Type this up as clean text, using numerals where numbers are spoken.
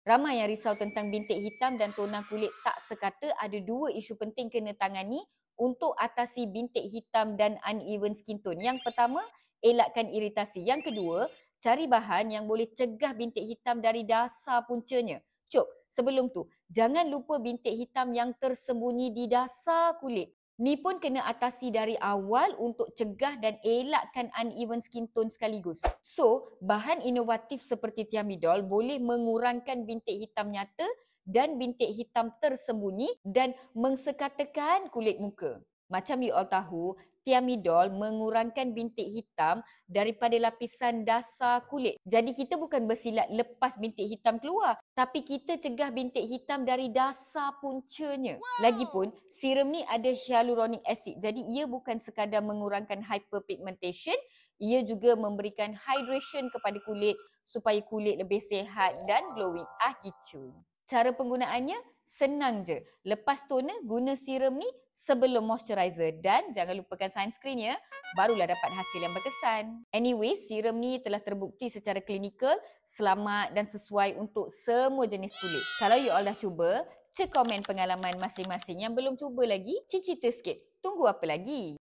Ramai yang risau tentang bintik hitam dan tona kulit tak sekata ada dua isu penting kena tangani untuk atasi bintik hitam dan uneven skin tone. Yang pertama, elakkan iritasi. Yang kedua, cari bahan yang boleh cegah bintik hitam dari dasar puncanya. Cuk, sebelum tu, jangan lupa bintik hitam yang tersembunyi di dasar kulit. Ni pun kena atasi dari awal untuk cegah dan elakkan uneven skin tone sekaligus. So, bahan inovatif seperti Thiamidol boleh mengurangkan bintik hitam nyata dan bintik hitam tersembunyi dan mengsekatakan kulit muka. Macam you all tahu, Thiamidol mengurangkan bintik hitam daripada lapisan dasar kulit. Jadi kita bukan bersilat lepas bintik hitam keluar, tapi kita cegah bintik hitam dari dasar puncanya. Lagipun, serum ni ada hyaluronic acid. Jadi ia bukan sekadar mengurangkan hyperpigmentation, ia juga memberikan hydration kepada kulit supaya kulit lebih sihat dan glowing. Gitu. Cara penggunaannya senang je. Lepas toner, guna serum ni sebelum moisturizer dan jangan lupakan sunscreen ya. Barulah dapat hasil yang berkesan. Anyway, serum ni telah terbukti secara klinikal selamat dan sesuai untuk semua jenis kulit. Kalau you all dah cuba, cek komen pengalaman masing-masing. Yang belum cuba lagi, cerita sikit. Tunggu apa lagi?